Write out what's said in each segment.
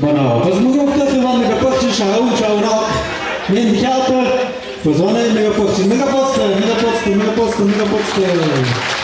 Bueno, pues muy optat van mega pochi shau shau na. Men dikhater. Pues van mega pochi, mega post, mega post, mega post, mega post.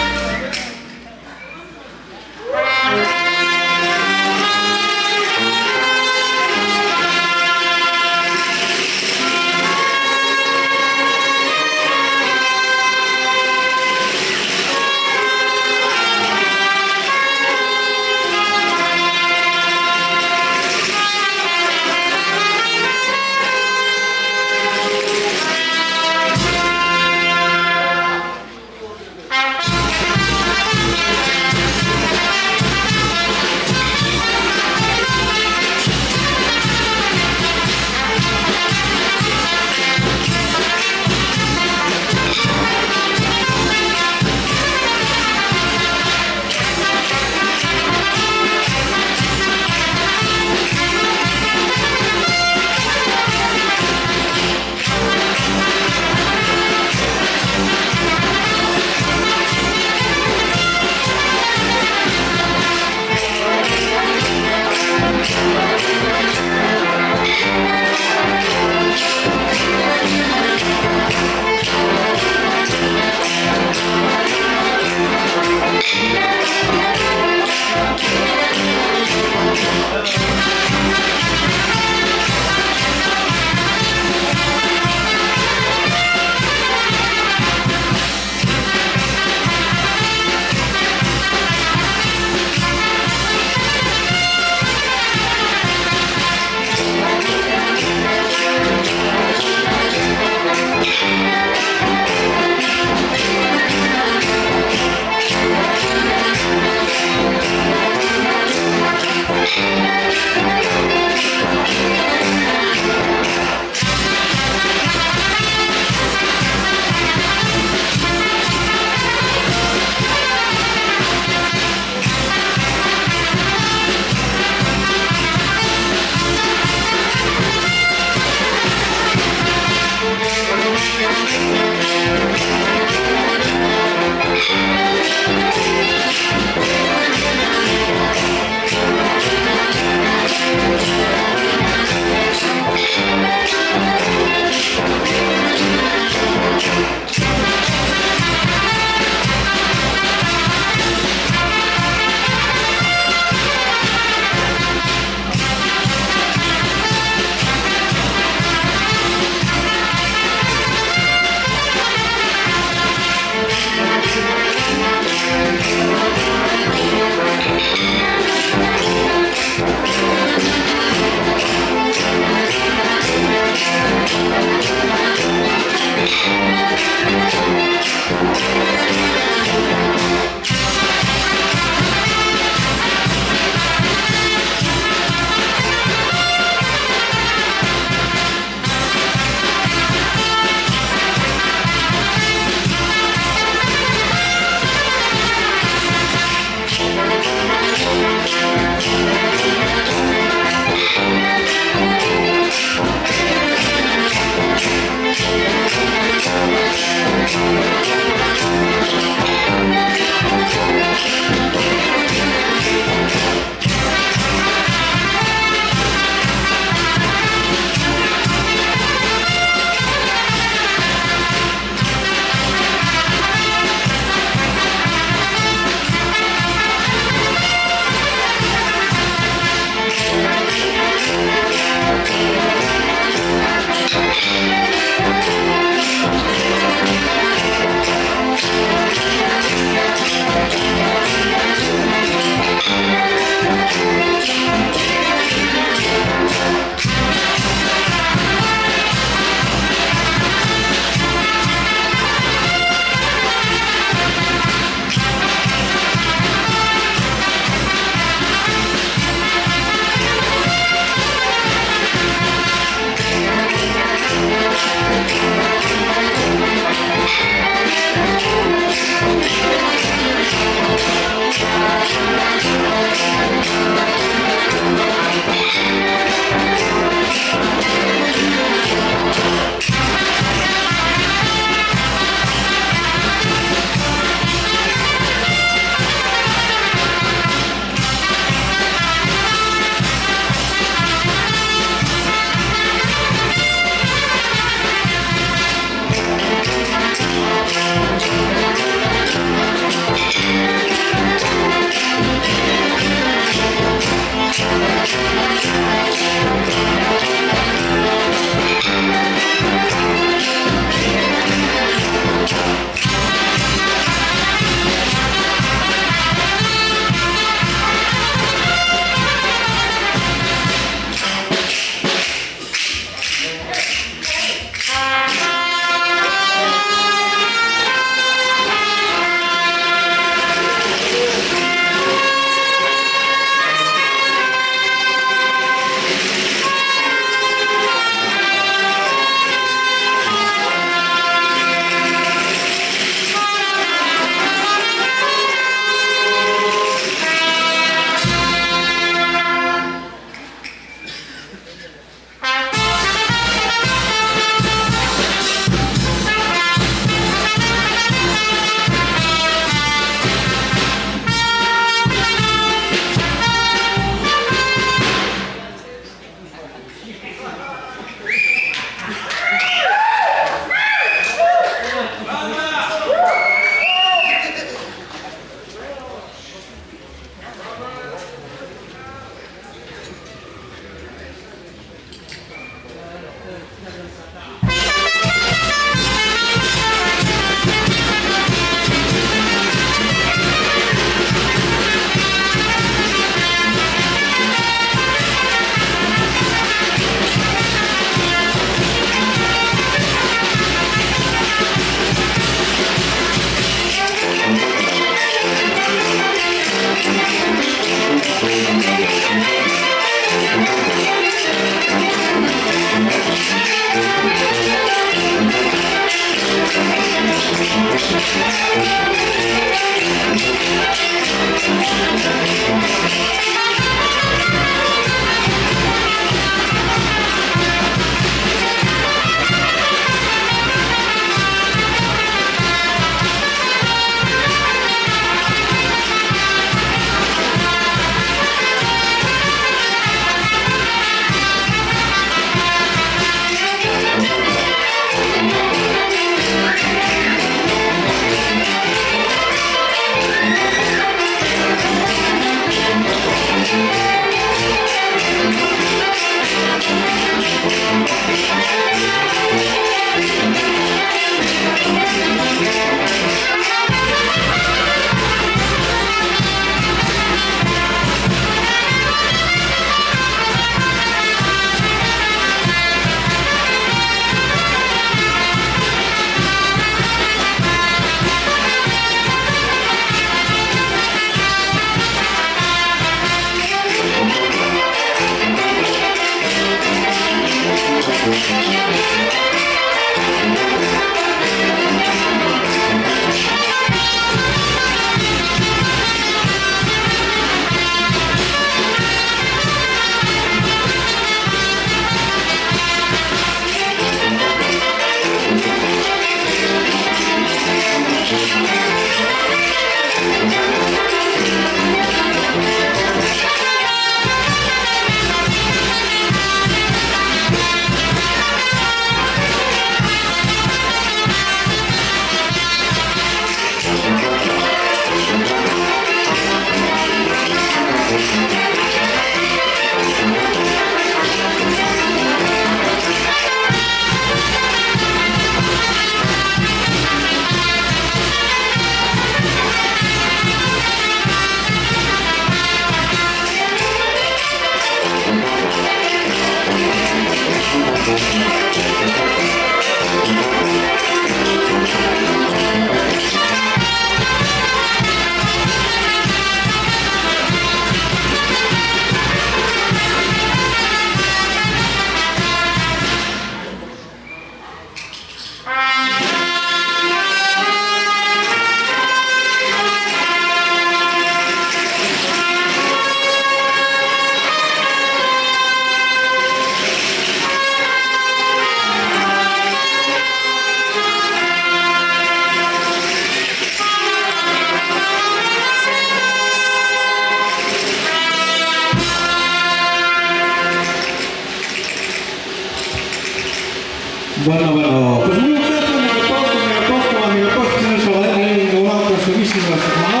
Bueno, pues muy contento, amigo posto, hay una personísima semana,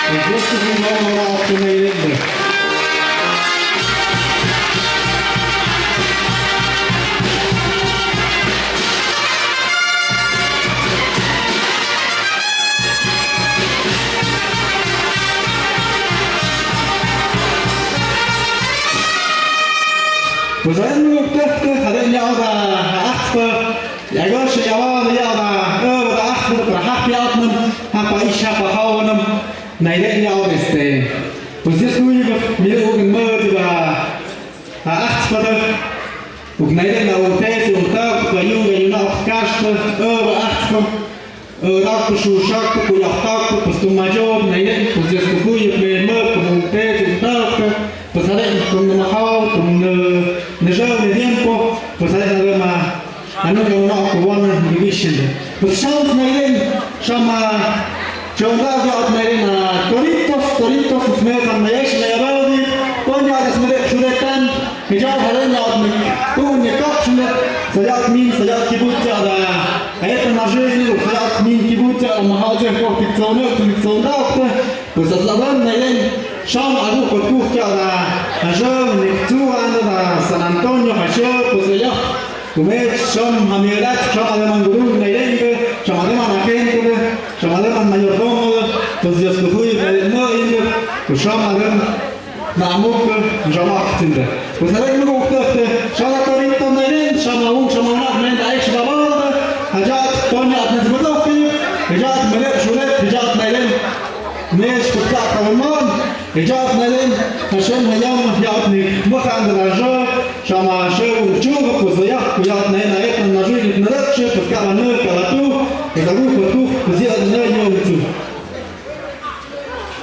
pues esto es una idea. Pues hay muy contento, hay ja, gosh, ja, da achter der happy atmen, hapa ich hapa hauen, nein, ja, das pues das nur mir irgend Mörder da achter und nein, da und das und da, bei Jungen noch Kaste, achter Dacă și ușacă cu iahtacă, pe stul major, nein, cu zescu cuie, pe măr, cu muntezi, un tacă, pues a ver, con una hau, con nejau de tiempo, pues a ver, anunca una cubana division. Pues shams nein, shama chonga gat nein Toritos, smezan neyesh neyabaldi, ponya das mere shuretan, hijab halen yad tu nie koczny, sajat min, sajat kibucja, a это на жизнь, sajat min kibucja, mahadzie po fikcjonowte, to zazwyczaj na jeden szam albo podkuchcia na żoł, niektóre na San Antonio, a się pozwala, kumieć szam hamierat, szam aleman górów na jeden, szam aleman agentów, szam aleman majordomo, to związkuje no inny, to szam aleman na amok żamach tyle. Pozwala mi go ukryć, szala korinto na jeden, szamałun, szamałunach, menda ek szamałunach, hajat tonia adne zbudowki, hajat melek szulek, hajat na jeden, مش بتاع كمان إجاب نلين عشان هيام يعطني مخان الرجال شما شو وشوف وزياح ويعطنا هنا إحنا نجوي نتنرفش بتاع نور كلاتو يدعوه بتوه وزياد نور يوتو.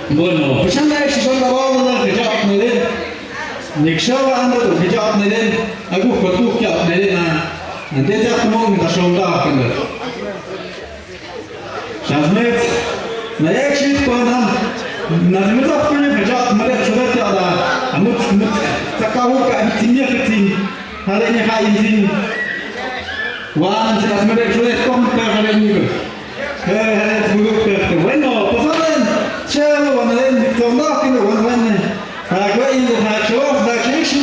Bueno, عشان نعيش شغل بعضنا إجاب نلين نكشوا عنده إجاب نلين أقول بتوه كيا نلين عندي ذاك مون تشون ده كده. شازمت na jak się składa, na zmysłach nie powiedział, Maria Człowieka, a móc taka łuka, nic nie chci, ale nie chaj nic. Łan, teraz Maria Człowieka, kompę, ale nie wiem. Ale to było pewne. Bueno, pozwolę, trzeba, ale nie chcą dać, nie wolno. Tak, właśnie, tak, trzeba, tak, się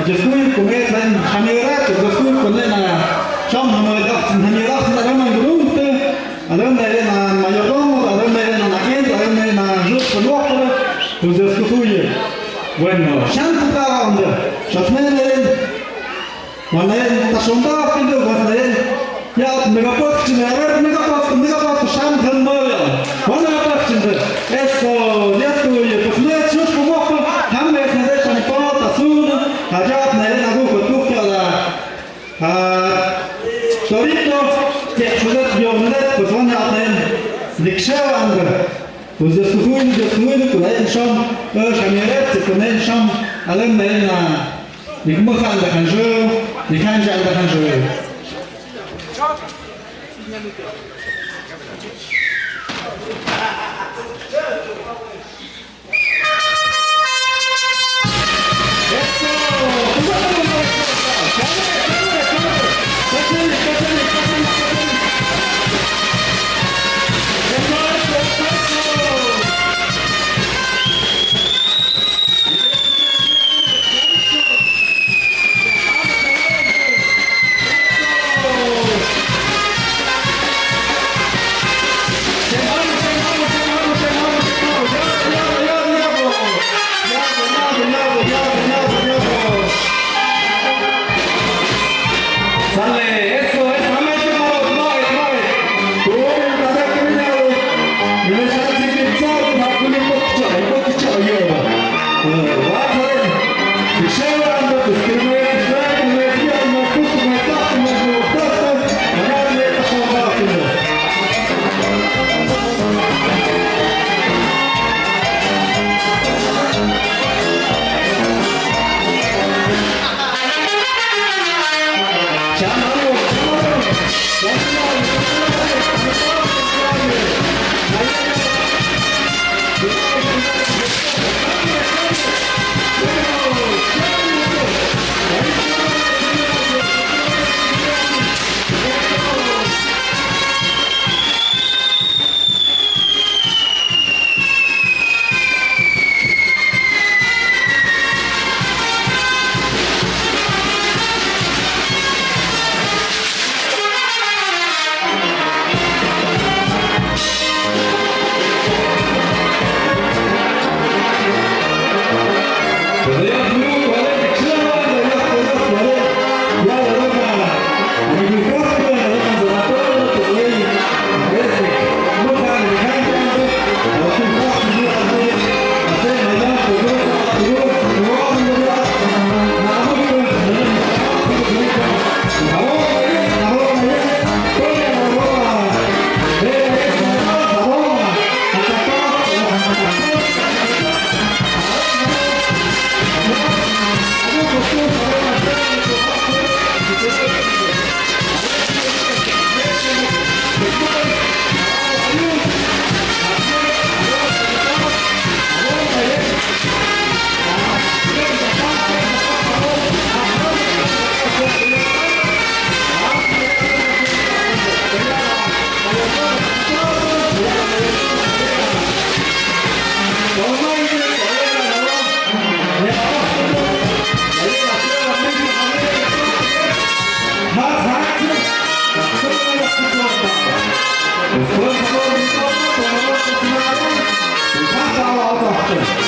dziękuję, kobiet, hamierat, dziękuję, kobiet, czam, hamierat, na ramach grunty, ale na majordomo, pues escoge. Bueno, shantu kaonde. Shasmenen. Wanen tashonda kindo wanen. Ya megapot chimera megapot shantan moya. Wana pakchinde. Eso, ya estoy. Pues no es justo como hambe se de chanpot azul. Hajat neren agu kotukya la. Torito que chudet bionet pues wana aten. Dikshawande. Pues descubrir con el sham, shamiret con el sham, alem na ni mkhan da kanjo, ni khanja da kanjo.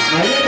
Thank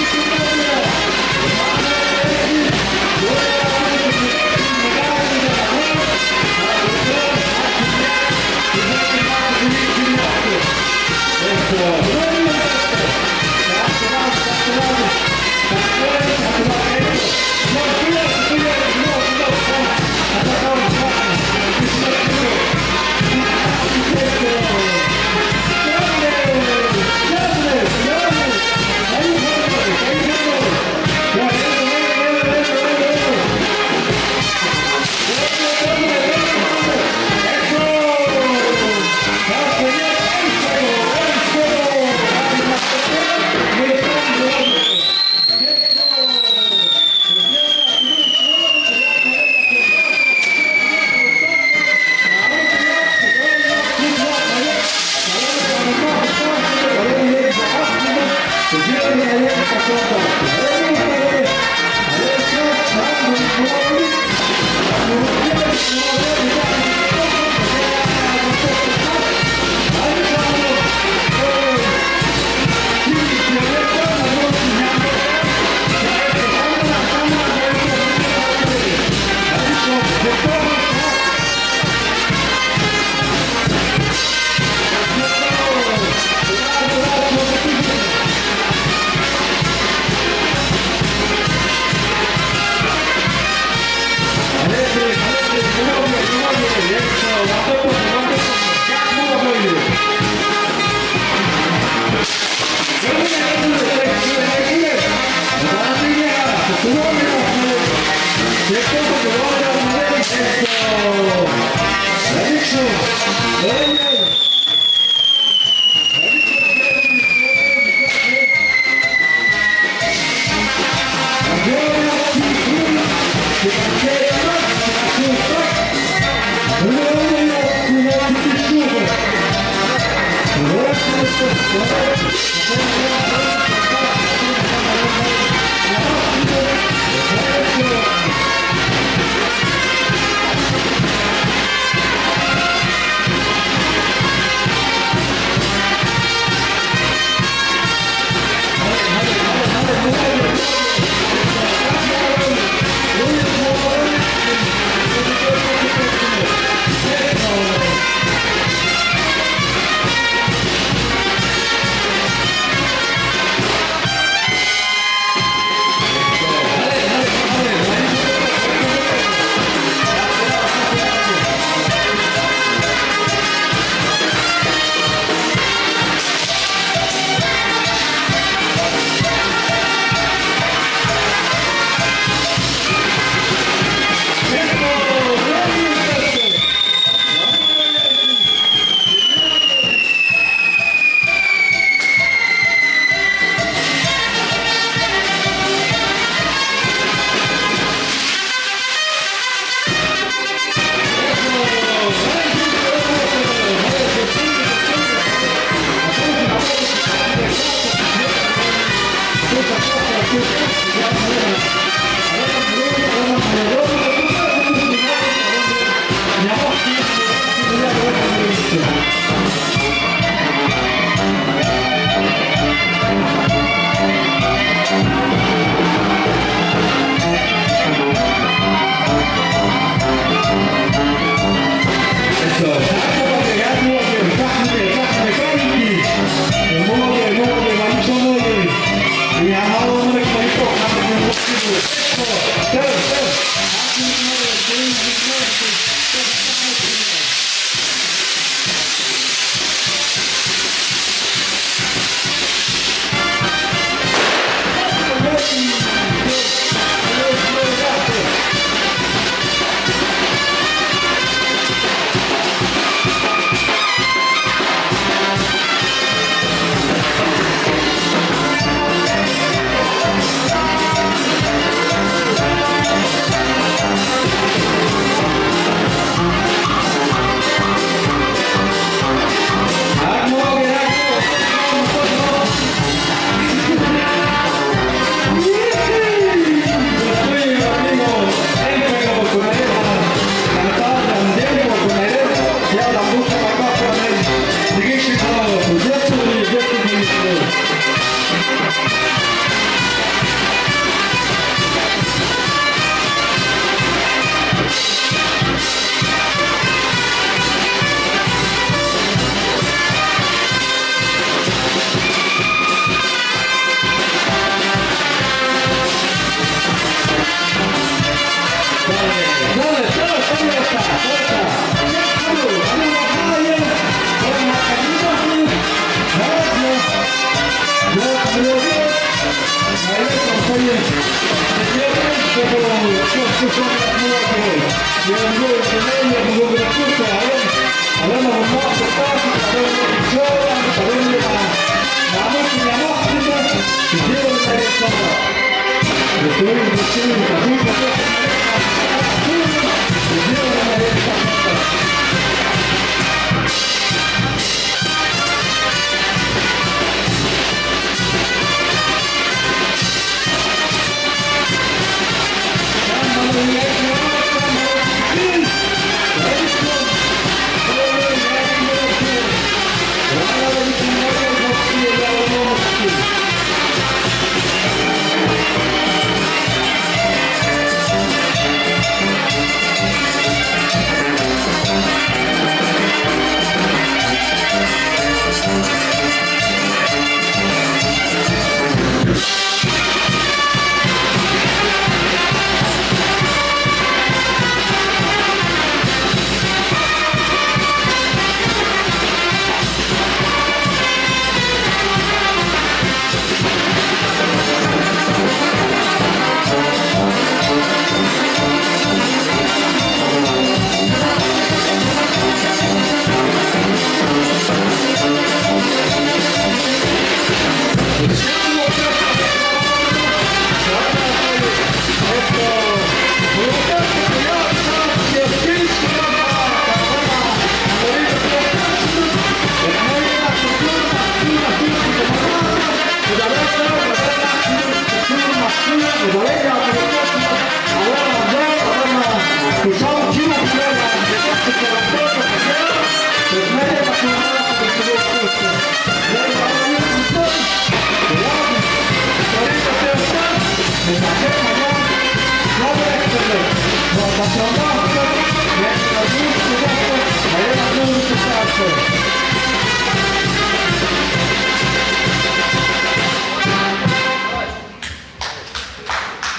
you.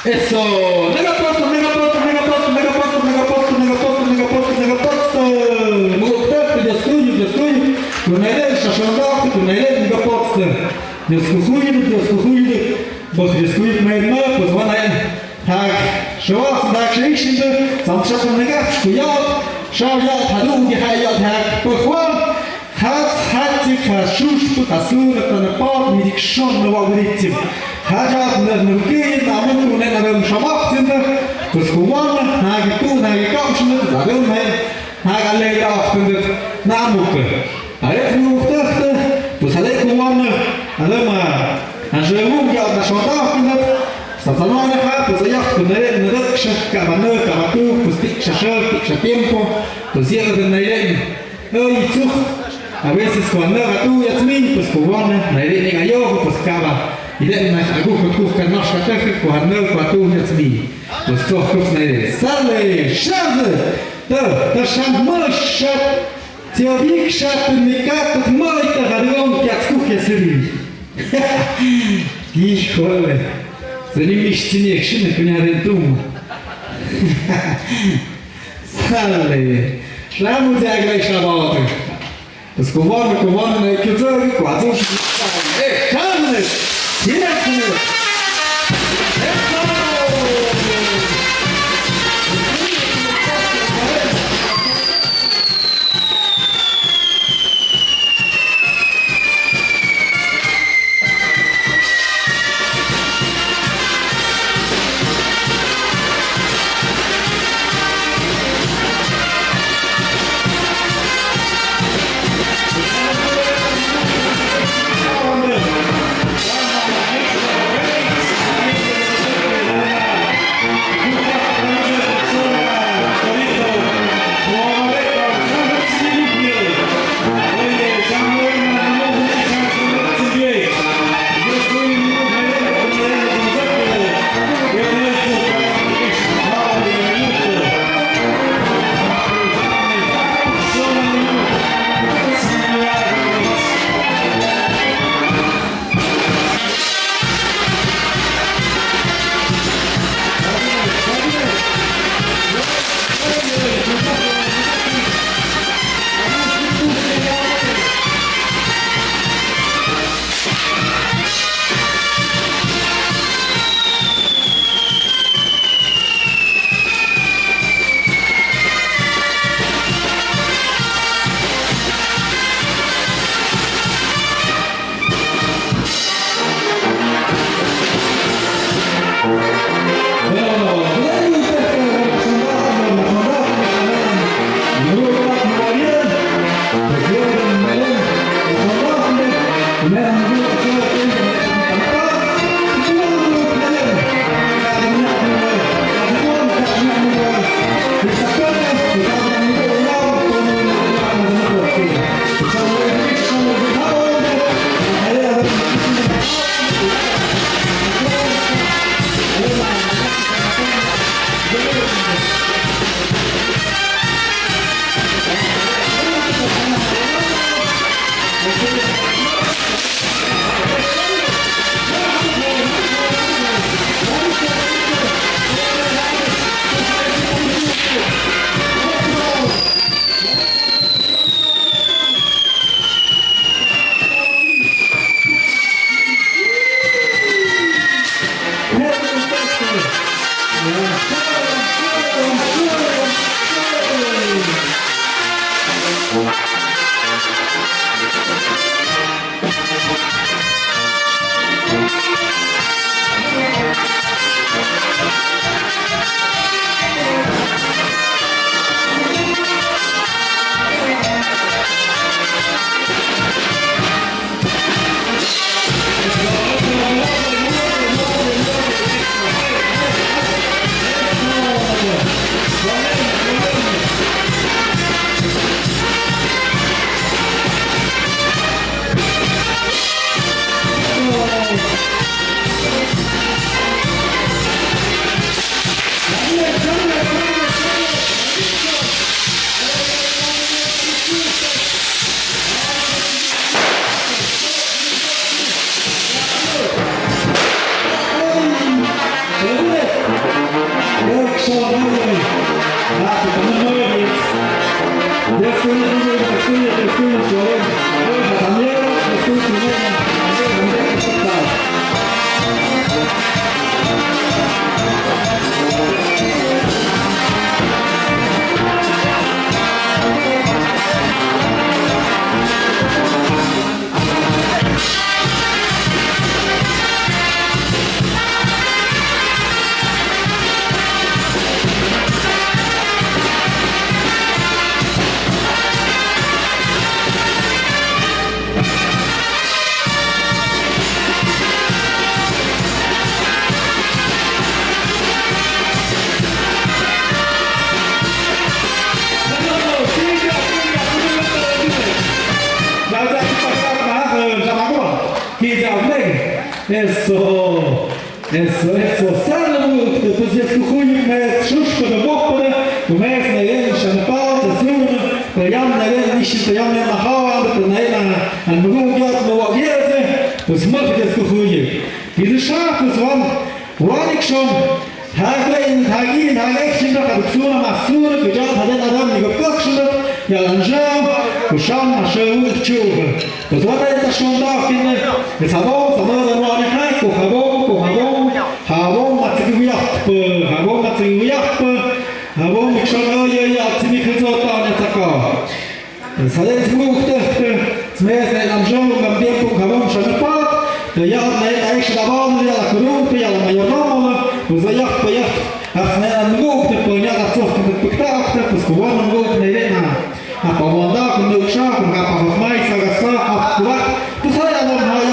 Eso, mega posto, mega posto, mega posto, mega posto, mega posto, mega posto, mega posto, mega posto. Молоток, дискують, винайдеш, шашандах, винайдеш, мега поsto. Дискують, бо дискують мейно, позвонає. Так, що так рішення, сам що не гав, шкуят, шавят, гадунки, хаят, так, похвал. Hat sich verschuscht, Asur, eine Part, mit schon noch Ritzim. Hat eine Gehen, aber nur eine Schamacht sind, das Kuman, Hage tun, Hage Kapschen, das Wilhelm, Hage alle achten, Namuke. Jetzt nur dachte, das hat ich Kuman, alle mal, ein Schwung, ja, das schon da findet. Сатанона хата, заявку на рекша, кабанер, кабатур, пустик, шашер, пикша темпо, то з'єднати на рейн. Ой, цух. A veces cuando tú ya tienes pues cubana, la idea de gallo pues cava y de más algo que no se hace cuando tú ya tienes pues todo pues la idea sale шансы да шанс маш теорик шат никак мой то горон как кухня сырый Híjole занимаешься не шины коня рентум sale шраму заграешь на болото Das gewonnene Kultur, quasi. Schade! Jetzt! Eso, salve, depois esse cunho, mas chuva da boca, começa na ele, chama pau, da cima, para yam na ele, nisso para yam na hawa, para na ele, na mulu gat, no wagierte, os macht esse cunho. Diese Schafe waren, wanik schon, Haglein, Hagin, Haglein, Hagzuna, Masuna, Gejat, Haden Adam, Nigopakshuna, Yalanjam, Usham, Mashu, Chuva. Das war das schon da, Kinder. Es Habon, Samara, Wanik, Habon, Habon, Matziguyap, Habon, Matziguyap, Habon, Mikshon, Yatzimikazota, Netaka. Es hat jetzt gut, zumindest am Jam, am Bierpunkt, Habon, Shanapat, der Jahr, der Eich, der Bahn, der Kurumpe, der Mayorama, und der Jahr,